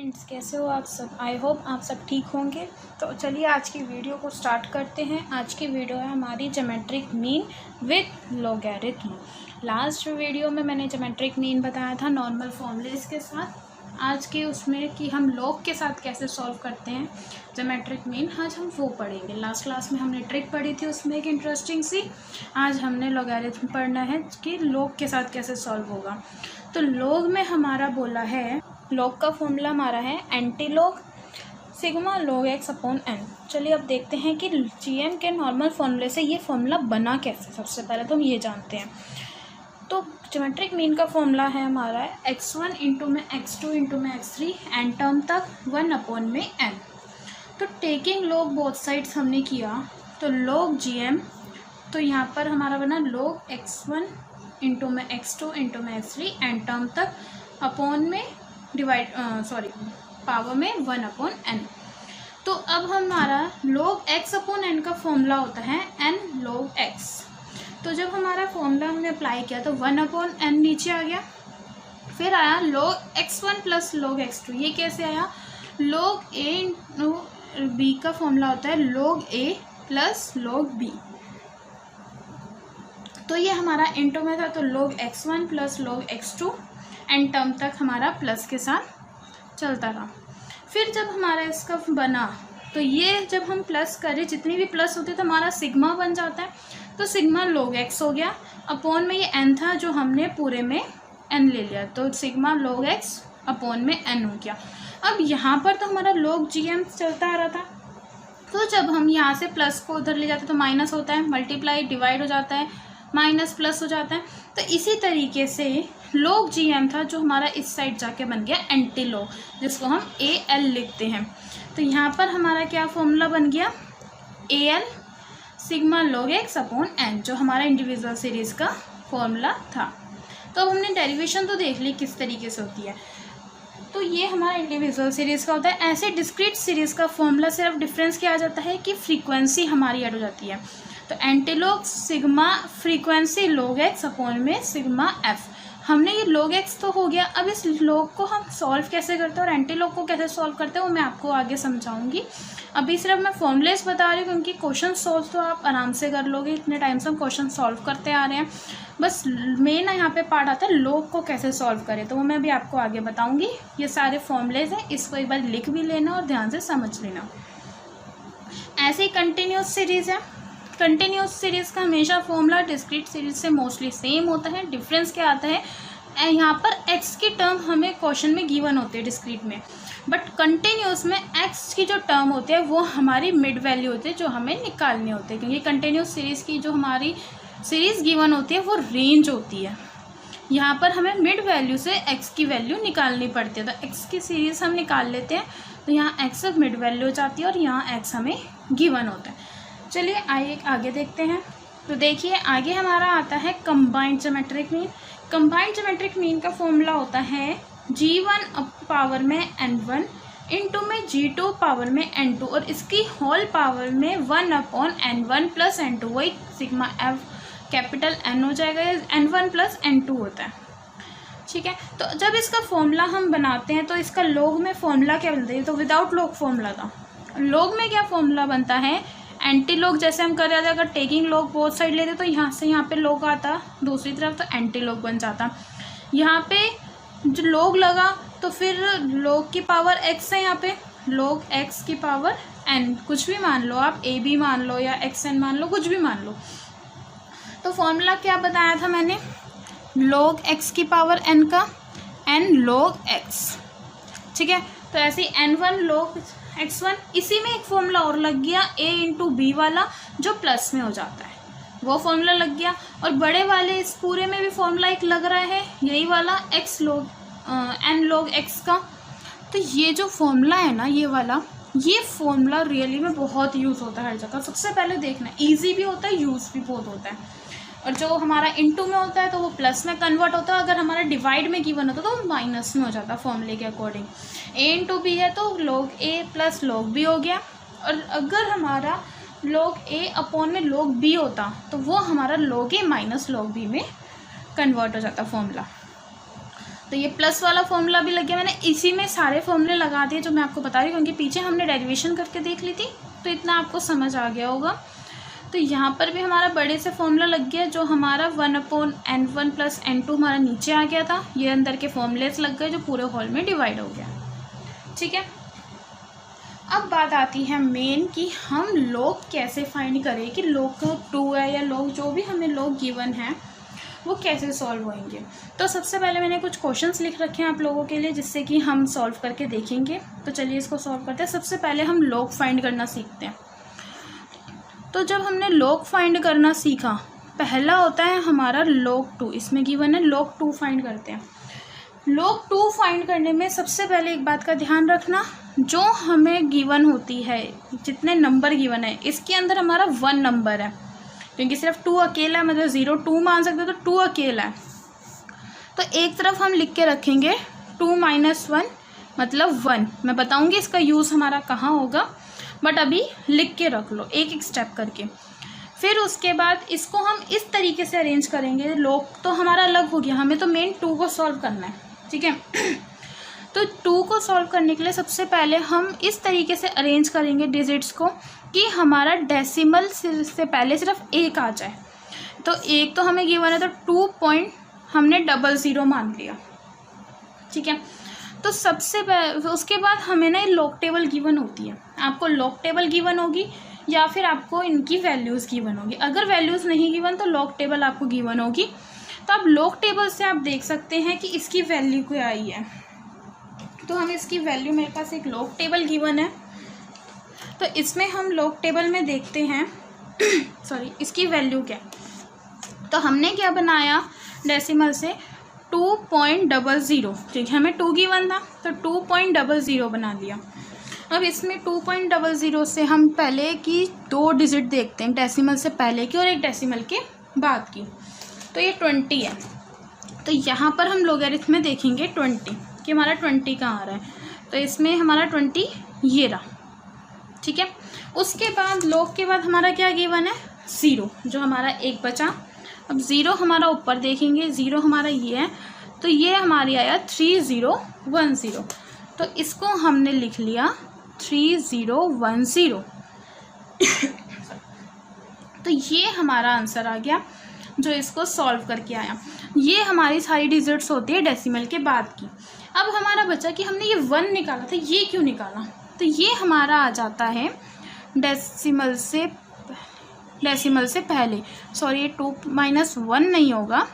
Friends, कैसे हो आप सब। आई होप आप सब ठीक होंगे। तो चलिए आज की वीडियो को स्टार्ट करते हैं। आज की वीडियो है हमारी geometric mean with logarithm. Last video में मैंने ज्योमेट्रिक मीन बताया था नॉर्मल फॉर्मूलेस के साथ। आज की उसमें कि हम लॉग के साथ कैसे सॉल्व करते हैं ज्योमेट्रिक मीन, आज हम वो पढ़ेंगे। लास्ट क्लास में हमने ट्रिक पढ़ी थी, उसमें एक इंटरेस्टिंग सी। आज हमने लॉगरिथम पढ़ना है कि लॉग के साथ कैसे सॉल्व होगा। तो लॉग में हमारा बोला है, लॉग का फॉर्मूला हमारा है antilog sigma log X upon N. चलिए अब देखते हैं कि जीएम के नॉर्मल फॉर्मूले से ये फॉर्मूला बना कैसे। सबसे पहले तो हम ये जानते हैं। तो ज्योमेट्रिक मीन का फॉर्मूला है हमारा x1 इंटू में x2 इंटू में x3 एन टर्म तक 1 अपॉन में n। तो टेकिंग लॉग बोथ साइड्स हमने किया तो लॉग जीएम, तो यहाँ पर हमारा बना लॉग x1 इंटू में x2 इंटू में x3 एन टर्म तक अपॉन में पावर में 1 अपॉन n। तो अब हमारा log x अपॉन n का फॉर्मूला होता है n log x। तो जब हमारा फॉर्मूला हमने अप्लाई किया तो 1 अपॉन n नीचे आ गया। फिर आया log x1 plus log x2। ये कैसे आया? log a इंटू b का फॉर्मूला होता है log a plus log b। तो ये हमारा इंटू में था, तो log x1 plus log x2 N term तक हमारा प्लस के साथ चलता रहा। फिर जब हमारा इसका बना तो ये जब हम प्लस करें, जितनी भी प्लस होती है तो हमारा सिग्मा बन जाता है। तो सिग्मा log x हो गया, अपॉन में ये n था जो हमने पूरे में n ले लिया, तो सिग्मा log x अपॉन में n हो गया। अब यहाँ पर तो हमारा log gm चलता आ रहा था। तो जब हम यहाँ से प्लस को उधर ले जाते हैं तो माइनस होता है, मल्टीप्लाई डिवाइड हो जाता है, माइनस प्लस हो जाता है। तो इसी तरीके से log gm था जो हमारा इस साइड जाके बन गया एंटी लॉग, जिसको हम al लिखते हैं। तो यहाँ पर हमारा क्या फॉर्मूला बन गया? al sigma log x upon n, जो हमारा इंडिविजुअल सीरीज का फॉर्मूला था। तो अब हमने डेरिवेशन तो देख ली किस तरीके से होती है। तो ये हमारा इंडिविजुअल सीरीज का होता है। ऐसे डिस्क्रीट सीरीज का फॉर्मूला सिर्फ डिफरेंस क्या आ जाता है कि फ्रीक्वेंसी हमारी ऐड हो जाती है। तो antilog sigma frequency log x upon में सिग्मा f। हमने ये log x तो हो गया। अब इस log को हम सॉल्व कैसे करते हैं और एंटीलॉग को कैसे सॉल्व करते हैं वो मैं आपको आगे समझाऊंगी। अभी सिर्फ मैं फॉर्मूलेस बता रही हूँ क्योंकि क्वेश्चन सॉल्व तो आप आराम से कर लोगे, इतने टाइम से हम क्वेश्चन सॉल्व करते आ रहे हैं। बस मेन यहाँ पे पार्ट आता है log को कैसे सॉल्व करें, तो वो मैं भी आपको आगे बताऊँगी। ये सारे फॉर्मूलेज हैं, इसको एक बार लिख भी लेना और ध्यान से समझ लेना। ऐसे ही कंटिन्यूस सीरीज है। कंटिन्यूस सीरीज का हमेशा फॉर्मूला डिस्क्रीट सीरीज से मोस्टली सेम होता है। डिफरेंस क्या आता है, यहाँ पर x की टर्म हमें क्वेश्चन में गिवन होती है डिस्क्रीट में, बट कंटिन्यूस में x की जो टर्म होती है वो हमारी मिड वैल्यू होती है जो हमें निकालनी होती है, क्योंकि कंटिन्यूस सीरीज की जो हमारी सीरीज गिवन होती है वो रेंज होती है। यहाँ पर हमें मिड वैल्यू से x की वैल्यू निकालनी पड़ती है। तो x की सीरीज हम निकाल लेते हैं, तो यहाँ x मिड वैल्यू हो जाती है और यहाँ x हमें गिवन होता है। चलिए आगे देखते हैं। तो देखिए आगे हमारा आता है combined geometric mean. Combined geometric mean का फॉर्मूला होता है g1 पावर में n1 इंटू में g2 पावर में n2 और इसकी होल पावर में 1 अपॉन n1 प्लस n2, वही सिग्मा f कैपिटल N हो जाएगा, n1 प्लस n2 होता है। ठीक है, तो जब इसका फॉर्मूला हम बनाते हैं तो इसका log में फॉर्मूला क्या बनता है? तो विदाउट log फॉर्मूला था। log में क्या फॉर्मूला बनता है? एंटी लॉग जैसे हम कर रहे थे, अगर टेकिंग लॉग बोथ साइड लेते तो यहाँ से यहाँ पे log आता दूसरी तरफ, तो एंटी लॉग बन जाता। यहाँ पे जो log लगा तो फिर log की पावर x है, यहाँ पे log x की पावर n, कुछ भी मान लो आप, a b मान लो या xn मान लो, कुछ भी मान लो। तो फॉर्मूला क्या बताया था मैंने? log x की पावर n का n log x। ठीक है, तो ऐसे ही n1 log x1, इसी में एक फॉर्मूला और लग गया a इंटू बी वाला जो प्लस में हो जाता है, वो फॉर्मूला लग गया। और बड़े वाले इस पूरे में भी फॉर्मूला एक लग रहा है, यही वाला x log n log x का। तो ये जो फॉर्मूला है ना, ये वाला, ये फॉर्मूला रियली में बहुत यूज़ होता है हर जगह। सबसे पहले देखना, ईजी भी होता है, यूज़ भी बहुत होता है। और जो हमारा इनटू में होता है तो वो प्लस में कन्वर्ट होता है, अगर हमारा डिवाइड में गिवन होता है तो वो माइनस में हो जाता है फॉर्मूले के अकॉर्डिंग। a इंटू बी है तो log a plus log b हो गया, और अगर हमारा log a अपॉन में log b होता तो वो हमारा log a minus log b में कन्वर्ट हो जाता फॉर्मूला। तो ये प्लस वाला फॉर्मूला भी लग गया। मैंने इसी में सारे फॉर्मूले लगा दिए जो मैं आपको बता रही हूँ, क्योंकि पीछे हमने डेरिवेशन करके देख ली थी, तो इतना आपको समझ आ गया होगा। तो यहाँ पर भी हमारा बड़े से फॉर्मूला लग गया, जो हमारा 1/n1 + n2 हमारा नीचे आ गया था। ये अंदर के फॉर्मूलेस लग गए जो पूरे होल में डिवाइड हो गया। ठीक है, अब बात आती है मेन कि हम लॉग कैसे फाइंड करें, कि लॉग 2 है या लॉग जो भी हमें लॉग गिवन है वो कैसे सॉल्व होंगे। तो सबसे पहले मैंने कुछ क्वेश्चंस लिख रखे हैं आप लोगों के लिए, जिससे कि हम सॉल्व करके देखेंगे। तो चलिए इसको सॉल्व करते हैं। सबसे पहले हम लॉग फाइंड करना सीखते हैं। तो जब हमने लॉग फाइंड करना सीखा, पहला होता है हमारा log 2, इसमें गिवन है log 2 फाइंड करते हैं। log 2 फाइंड करने में सबसे पहले एक बात का ध्यान रखना, जो हमें गिवन होती है, जितने नंबर गिवन है इसके अंदर हमारा 1 नंबर है, क्योंकि सिर्फ 2 अकेला है, मतलब 0 2 मान सकते हो, तो 2 अकेला है। तो एक तरफ हम लिख के रखेंगे 2 - 1 मतलब 1। मैं बताऊंगी इसका यूज़ हमारा कहाँ होगा, बट अभी लिख के रख लो एक एक स्टेप करके। फिर उसके बाद इसको हम इस तरीके से अरेंज करेंगे। लॉग तो हमारा अलग हो गया, हमें तो मेन 2 को सॉल्व करना है। ठीक है, तो 2 को सॉल्व करने के लिए सबसे पहले हम इस तरीके से अरेंज करेंगे डिजिट्स को कि हमारा डेसिमल से पहले सिर्फ 1 आ जाए। तो 1 तो हमें गिवन है, तो 2 पॉइंट हमने 00 मान लिया। ठीक है, तो सबसे उसके बाद हमें ना लॉग टेबल गिवन होती है। आपको लॉग टेबल गिवन होगी या फिर आपको इनकी वैल्यूज़ गिवन होगी। अगर वैल्यूज़ नहीं गिवन तो लॉग टेबल आपको गिवन होगी। तो अब लॉग टेबल से आप देख सकते हैं कि इसकी वैल्यू क्या आई है। तो हम इसकी वैल्यू, मेरे पास एक लॉग टेबल गिवन है, तो इसमें हम लॉग टेबल में देखते हैं सॉरी इसकी वैल्यू क्या है। तो हमने क्या बनाया डेसिमल से 2.00, ठीक है, हमें 2 गिवन था तो 2.00 बना दिया। अब इसमें 2.00 से हम पहले की 2 डिजिट देखते हैं, डेसिमल से पहले की और एक डेसिमल के बाद की। तो ये 20 है, तो यहाँ पर हम लोगरिथम में देखेंगे 20 कि हमारा 20 कहाँ आ रहा है। तो इसमें हमारा 20 ये रहा। ठीक है, उसके बाद लॉग के बाद हमारा क्या गिवन है 0, जो हमारा 1 बचा। अब 0 हमारा ऊपर देखेंगे, 0 हमारा ये है, तो ये हमारी आया 3010। तो इसको हमने लिख लिया 3010। तो ये हमारा आंसर आ गया जो इसको सॉल्व करके आया। ये हमारी सारी डिजिट्स होती है डेसिमल के बाद की। अब हमारा बचा कि हमने ये 1 निकाला था, ये क्यों निकाला। तो ये हमारा आ जाता है डेसिमल से पहले, सॉरी ये 2 - 1 नहीं होगा,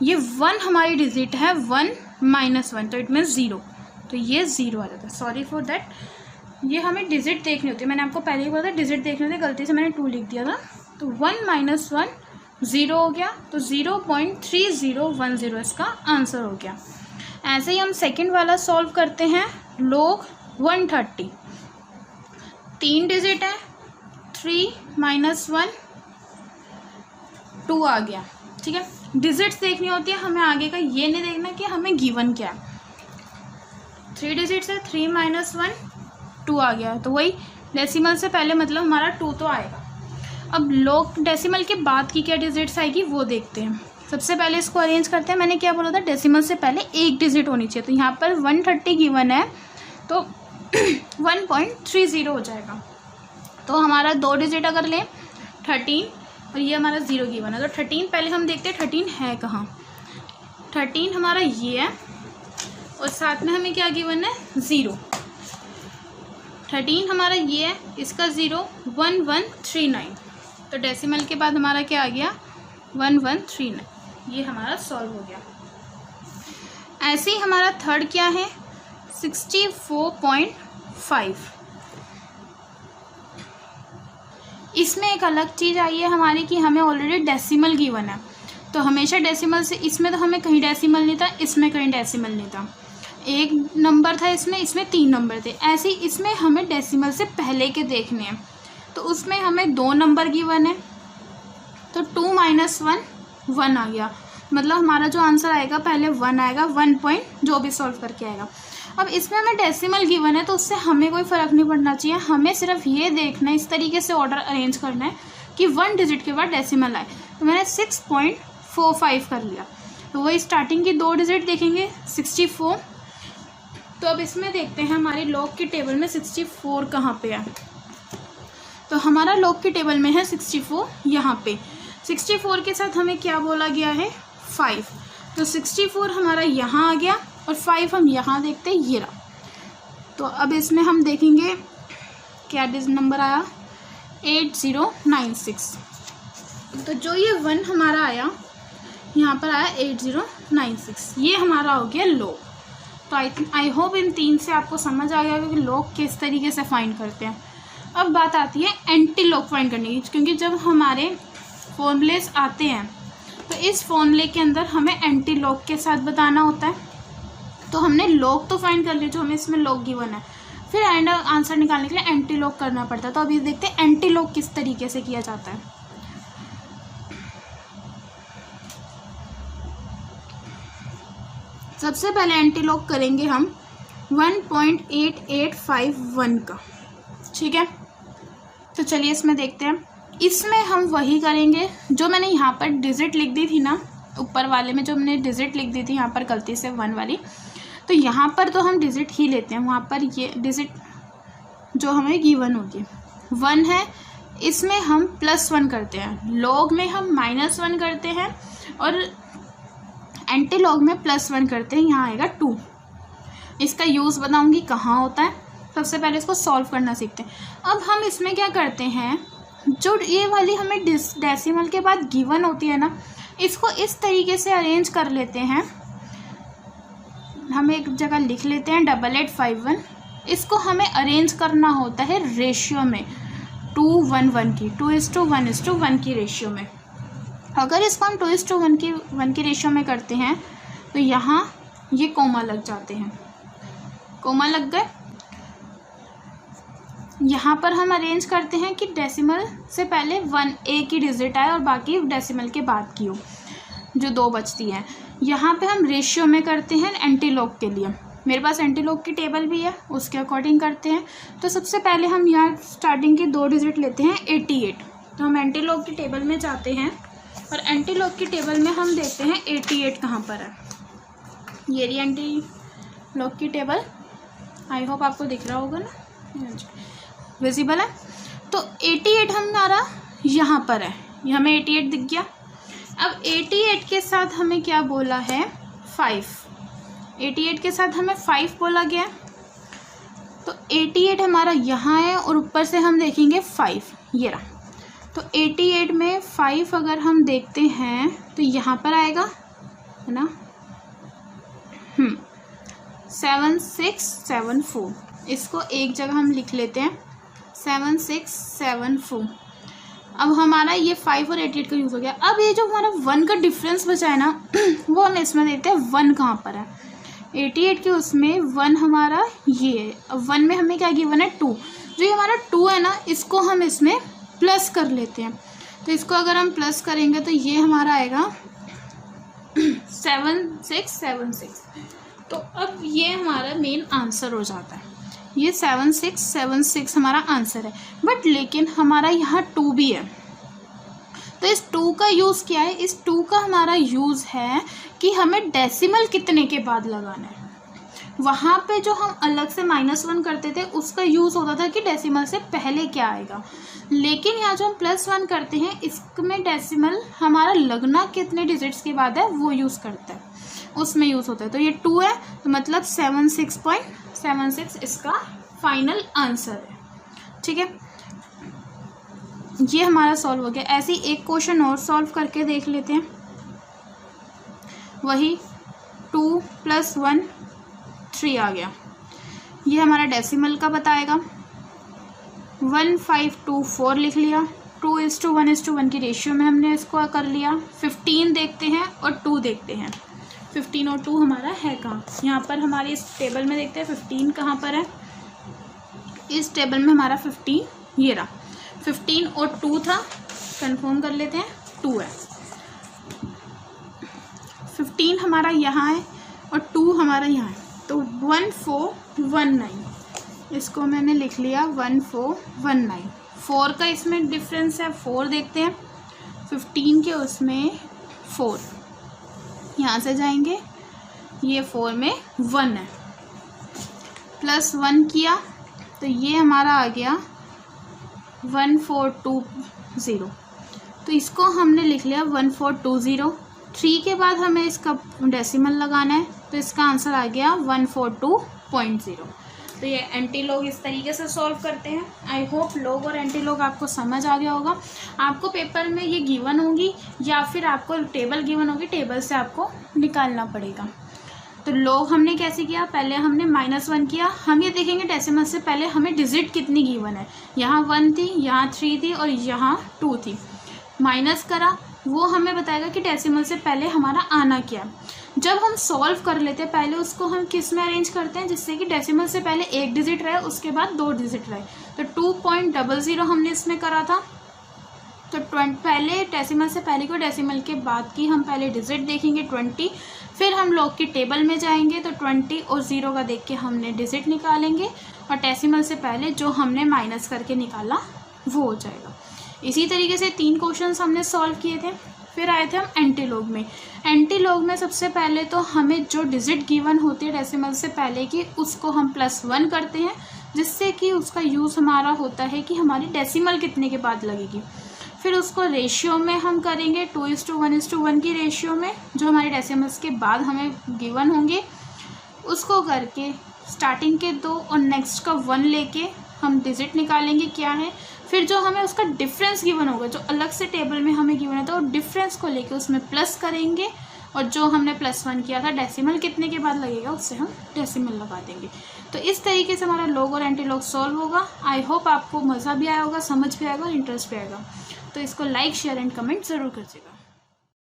ये 1 हमारी डिजिट है, 1 - 1 तो इट मीन्स 0। तो ये 0 आ जाता है। सॉरी फॉर दैट, ये हमें डिजिट देखनी होती है। मैंने आपको पहले ही बोला था डिजिट देखनी होती है, गलती से मैंने 2 लिख दिया था। तो 1 - 1 0 हो गया, तो 0.3010 इसका आंसर हो गया। ऐसे ही हम सेकंड वाला सॉल्व करते हैं। log 130, 3 डिजिट है, 3 - 1 2 आ गया। ठीक है, डिजिट्स देखनी होती है हमें, आगे का ये नहीं देखना कि हमें गिवन क्या है। 3 डिजिट्स है, 3 - 1 2 आ गया, तो वही डेसिमल से पहले मतलब हमारा 2 तो आएगा। अब लॉग डेसिमल के बाद की क्या डिजिट्स आएगी वो देखते हैं। सबसे पहले इसको अरेंज करते हैं। मैंने क्या बोला था, डेसिमल से पहले 1 डिजिट होनी चाहिए। तो यहाँ पर 130 गिवन है, तो 1.30 हो जाएगा। तो हमारा 2 डिजिट अगर लें 13 और ये हमारा 0 गिवन है, तो 13 पहले हम देखते हैं 13 है कहाँ। 13 हमारा ये है और साथ में हमें क्या गिवन है 0। 13 हमारा ये है, इसका 0 1139। तो डेसिमल के बाद हमारा क्या आ गया 1139। ये हमारा सॉल्व हो गया। ऐसे ही हमारा थर्ड क्या है 64.5। इसमें एक अलग चीज़ आई है हमारी कि हमें ऑलरेडी डेसिमल गिवन है, तो हमेशा डेसिमल से, इसमें तो हमें कहीं डेसिमल नहीं था, इसमें कहीं डेसिमल नहीं था, 1 नंबर था इसमें 3 नंबर थे। ऐसे ही इसमें हमें डेसिमल से पहले के देखने हैं, तो उसमें हमें 2 नंबर गिवन है, तो 2 - 1 1 आ गया। मतलब हमारा जो आंसर आएगा पहले 1 आएगा, 1 पॉइंट जो भी सॉल्व करके आएगा। अब इसमें हमें डेसिमल गिवन है, तो उससे हमें कोई फ़र्क नहीं पड़ना चाहिए, हमें सिर्फ ये देखना है, इस तरीके से ऑर्डर अरेंज करना है कि 1 डिजिट के बाद डेसिमल आए। तो मैंने 6.45 कर लिया। तो वही स्टार्टिंग की 2 डिजिट देखेंगे 64। तो अब इसमें देखते हैं हमारी लॉग की टेबल में 64 कहाँ पे है। तो हमारा लॉग की टेबल में है 64 यहाँ पे। 64 के साथ हमें क्या बोला गया है 5, तो 64 हमारा यहाँ आ गया और 5 हम यहाँ देखते हैं ये रहा। तो अब इसमें हम देखेंगे क्या नंबर आया 8096। तो जो ये 1 हमारा आया यहाँ पर आया 8096, ये हमारा हो गया लॉग। तो आई होप इन 3 से आपको समझ आ गया कि लॉग किस तरीके से फाइंड करते हैं। अब बात आती है एंटी लॉग फाइंड करने की, क्योंकि जब हमारे फॉर्मूलेस आते हैं तो इस फॉर्मूले के अंदर हमें एंटी लॉग के साथ बताना होता है। तो हमने लॉग तो फाइंड कर लिया जो हमें इसमें लॉग गिवन है, फिर एंड आंसर निकालने के लिए एंटी लॉग करना पड़ता है। तो अभी देखते हैं एंटी लॉग किस तरीके से किया जाता है। सबसे पहले एंटी लॉग करेंगे हम 1.8851 का, ठीक है। तो चलिए इसमें देखते हैं। इसमें हम वही करेंगे जो मैंने यहाँ पर डिजिट लिख दी थी ना, ऊपर वाले में जो हमने डिजिट लिख दी थी यहाँ पर गलती से 1 वाली, तो यहाँ पर तो हम डिजिट ही लेते हैं। वहाँ पर ये डिजिट जो हमें गिवन होगी 1 है, इसमें हम +1 करते हैं, लॉग में हम -1 करते हैं और एंटी लॉग में +1 करते हैं। यहाँ आएगा 2। इसका यूज़ बताऊँगी कहाँ होता है। सबसे पहले इसको सॉल्व करना सीखते हैं। अब हम इसमें क्या करते हैं, जो ये वाली हमें डेसिमल के बाद गिवन होती है ना, इसको इस तरीके से अरेंज कर लेते हैं। हम एक जगह लिख लेते हैं 8851। इसको हमें अरेंज करना होता है रेशियो में 2:1 की, 2:1:1 की रेशियो में। अगर इसको हम 2:1 की रेशियो में करते हैं तो यहाँ ये कोमा लग जाते हैं, कोमा लग गए। यहाँ पर हम अरेंज करते हैं कि डेसिमल से पहले 1 एक ही डिजिट आए और बाकी डेसिमल के बाद की हो, जो 2 बचती हैं। यहाँ पे हम रेशियो में करते हैं एंटी लॉग के लिए। मेरे पास एंटी लॉग की टेबल भी है, उसके अकॉर्डिंग करते हैं। तो सबसे पहले हम यहाँ स्टार्टिंग की 2 डिजिट लेते हैं 88। तो हम एंटी लॉग की टेबल में जाते हैं और एंटी लॉग की टेबल में हम देखते हैं 88 कहाँ पर है। ये रही एंटी लॉग की टेबल, आई होप आपको दिख रहा होगा ना, विजिबल है। तो 88 हमारा यहाँ पर है, ये हमें 88 दिख गया। अब 88 के साथ हमें क्या बोला है 5, 88 के साथ हमें 5 बोला गया। तो 88 हमारा यहाँ है और ऊपर से हम देखेंगे 5, ये रहा। तो 88 में 5 अगर हम देखते हैं तो यहाँ पर आएगा, है ना, 7674। इसको एक जगह हम लिख लेते हैं 7674। अब हमारा ये 5 और 88 का यूज़ हो गया। अब ये जो हमारा 1 का डिफरेंस बचा है ना वो हम इसमें देते हैं 1 कहाँ पर है 88 के, उसमें 1 हमारा ये है। अब 1 में हमें क्या गिवन है 2, जो ये हमारा 2 है ना, इसको हम इसमें प्लस कर लेते हैं। तो इसको अगर हम प्लस करेंगे तो ये हमारा आएगा 7676। तो अब ये हमारा मेन आंसर हो जाता है, ये 7676 हमारा आंसर है। बट लेकिन हमारा यहाँ 2 भी है, तो इस 2 का यूज़ क्या है, इस 2 का हमारा यूज़ है कि हमें डेसिमल कितने के बाद लगाना है। वहाँ पे जो हम अलग से -1 करते थे उसका यूज़ होता था कि डेसिमल से पहले क्या आएगा, लेकिन यहाँ जो हम +1 करते हैं इसमें डेसिमल हमारा लगना कितने डिजिट्स के बाद है वो यूज़ करता है, उसमें यूज़ होता है। तो ये 2 है, तो मतलब 76.76 इसका फाइनल आंसर है, ठीक है। ये हमारा सॉल्व हो गया। ऐसे ही एक क्वेश्चन और सॉल्व करके देख लेते हैं। वही 2 + 1 3 आ गया। ये हमारा डेसिमल का बताएगा। 1524 लिख लिया। 2:1:1 की रेशियो में हमने इसको कर लिया। 15 देखते हैं और 2 देखते हैं। 15 और 2 हमारा है कहाँ, यहाँ पर हमारे इस टेबल में देखते हैं 15 कहाँ पर है। इस टेबल में हमारा 15 ये रहा। 15 और 2 था, कंफर्म कर लेते हैं 2 है। 15 हमारा यहाँ है और 2 हमारा यहाँ है, तो 1419 इसको मैंने लिख लिया 1419। 4 का इसमें डिफरेंस है, 4 देखते हैं। 15 के उसमें 4 यहाँ से जाएंगे, ये 4 में 1 है, प्लस 1 किया तो ये हमारा आ गया 1420। तो इसको हमने लिख लिया 1420। 3 के बाद हमें इसका डेसिमल लगाना है, तो इसका आंसर आ गया 142.0। तो ये एंटी लॉग इस तरीके से सॉल्व करते हैं। आई होप लॉग और एंटी लॉग आपको समझ आ गया होगा। आपको पेपर में ये गिवन होंगी या फिर आपको टेबल गिवन होगी, टेबल से आपको निकालना पड़ेगा। तो लॉग हमने कैसे किया, पहले हमने -1 किया। हम ये देखेंगे डेसिमल से पहले हमें डिजिट कितनी गिवन है। यहाँ 1 थी, यहाँ 3 थी और यहाँ 2 थी। माइनस करा, वो हमें बताएगा कि डेसिमल से पहले हमारा आना क्या। जब हम सॉल्व कर लेते हैं पहले उसको हम किस में अरेंज करते हैं, जिससे कि डेसिमल से पहले 1 डिजिट रहे, उसके बाद 2 डिजिट रहे। तो 2.00 हमने इसमें करा था। तो पहले डेसिमल से पहले को, डेसिमल के बाद की हम पहले डिजिट देखेंगे 20, फिर हम लॉग की टेबल में जाएंगे तो 20 और 0 का देख के हमने डिजिट निकालेंगे और डेसिमल से पहले जो हमने माइनस करके निकाला वो हो जाएगा। इसी तरीके से 3 क्वेश्चंस हमने सॉल्व किए थे। फिर आए थे हम एंटी लॉग में। एंटी लॉग में सबसे पहले तो हमें जो डिजिट गिवन होती है डेसिमल से पहले की, उसको हम +1 करते हैं, जिससे कि उसका यूज़ हमारा होता है कि हमारी डेसिमल कितने के बाद लगेगी। फिर उसको रेशियो में हम करेंगे 2:1:1 की रेशियो में, जो हमारे डेसिमल्स के बाद हमें गिवन होंगे। उसको करके स्टार्टिंग के 2 और नेक्स्ट का 1 लेके हम डिजिट निकालेंगे क्या है। फिर जो हमें उसका डिफरेंस गिवन होगा, जो अलग से टेबल में हमें गिवन होता है, वो डिफरेंस को लेके उसमें प्लस करेंगे और जो हमने +1 किया था डेसिमल कितने के बाद लगेगा उससे हम डेसिमल लगा देंगे। तो इस तरीके से हमारा लॉग और एंटी लॉग सॉल्व होगा। आई होप आपको मज़ा भी आया होगा, समझ भी आएगा और इंटरेस्ट भी आएगा। तो इसको लाइक, शेयर एंड कमेंट ज़रूर कीजिएगा।